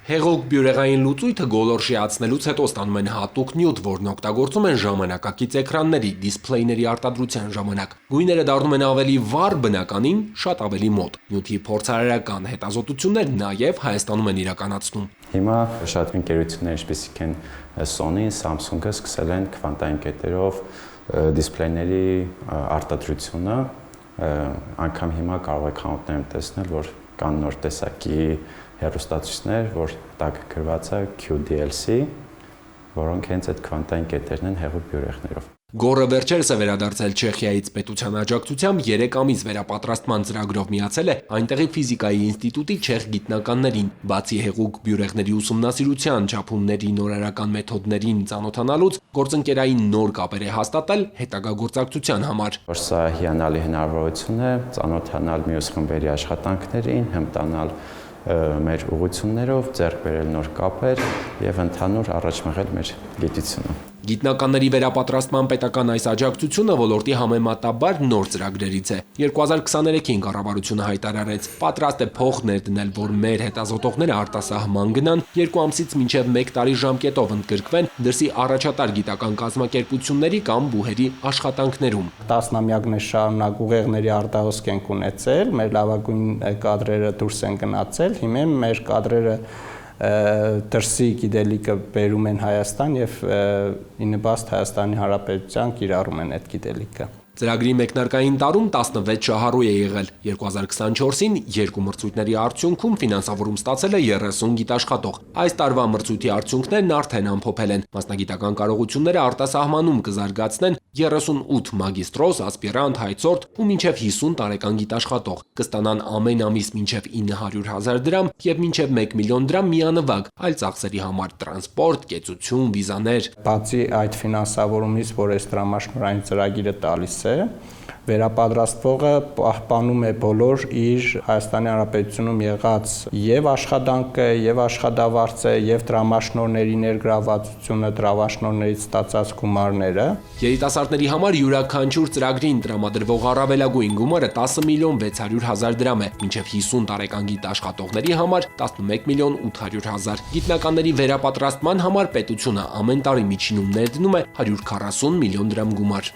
Հեղուկ բյուրեղային լուծույթը գոլորշիացնելուց հետո ստանում են հատուկ նյութ, որն օգտագործում են ժամանակակից էկրանների, դիսպլեյների արտադրության ժամանակ։ Գույները դառնում են ավելի վառ, բնականին շատ ավելի մոտ։ Նյութի փորձարարական հետազոտություններ նաև Հայաստանում են իրականացնում։ Հիմա շատ ընկերություններ, ինչպիսիք են Sony, Samsung-ը, սկսել են քվանտային կետերով դիսպլեյների արտադրությունը, անգամ հիմա կարող եք խանութներում տեսնել, որ կան նոր տեսակի հեռուստացույցներ, որ տակ գրված է QDLC, որոնք հենց այդ քվանտային կետերն են հեղուկ բյուրեղներով։ Գոռը վերջերս է վերադարձել Չեխիայից պետության աջակցությամբ 3 ամիս վերապատրաստման ծրագրով միացել է այնտեղի ֆիզիկայի ինստիտուտի չեխ գիտնականներին, բացի հեղուկ բյուրեղների ուսումնասիրության չափումների նորարարական մեթոդներին ծանոթանալուց, գործընկերային նոր կապեր է հաստատել հետագա գործակցության համար։ Սա հիանալի հնարավորություն է ծանոթանալ մյուս խմբերի աշխատանքներին, հմտանալ մեր ուղղություններով, ձեռք բերել նոր կապեր եւ ընդհանուր առաջ մղել մեր գիտությունը։ Գիտնականների վերապատրաստման պետական այս աջակցությունը ոլորտի համեմատաբար նոր ծրագրերից է։ 2023-ին կառավարությունը հայտարարեց, պատրաստ է փող ներդնել, որ մեր հետազոտողները արտասահման գնան, 2 ամսից մինչև 1 տարի ժամկետով ընդգրկվեն դրսի առաջատար գիտական կազմակերպությունների կամ բուհերի աշխատանքներում։ Տասնամյակներ շարունակ ուղեղների արտահոսք ենք ունեցել, մեր լավագույն կադրերը դուրս են գնացել, հիմա մեր կադրերը դրսի գիտելիքը բերում են Հայաստան եւ ի նպաստ Հայաստանի Հանրապետության կիրառում են այդ գիտելիքը։ Ծրագրի մեկնարկային տարում 16 շահառու է եղել։ 2024-ին 2 մրցույթների արդյունքում ֆինանսավորում ստացել է 30 գիտաշխատող։ Այս տարվա մրցույթի արդյունքներն արդեն ամփոփել են։ Մասնագիտական կարողությունները արտասահմանում կզարգացնեն 38 մագիստրոս, ասպիրանտ, հայցորդ ու մինչև 50 տարեկան գիտաշխատող։ Կստանան ամեն ամիս մինչև 900,000 դրամ եւ մինչև 1 միլիոն դրամ միանվագ, այլ ծախսերի համար տրանսպորտ, կեցություն, վիզաներ։ Բացի այդ ֆինանսավորումից, որ այս տրամաշնորհային ծրագիրը տալիս է, վերապատրաստվողը պահպանում է բոլոր իր Հայաստանի Հանրապետությունում եղած եւ աշխատանքը, եւ աշխատավարձը, եւ տրամաշնորհների ներգրավվածությունը, տրամաշնորհներից ստացած գումարները։ Երիտասարդների համար յուրաքանչյուր ծրագրին տրամադրվող առավելագույն գումարը 10 միլիոն 600,000 դրամ է, մինչև 50 տարեկան գիտաշխատողների համար 11 միլիոն 800,000։ Գիտնականների վերապատրաստման համար պետությունը ամեն տարի միջինում ներդնում է 140 միլիոն դրամ գումար։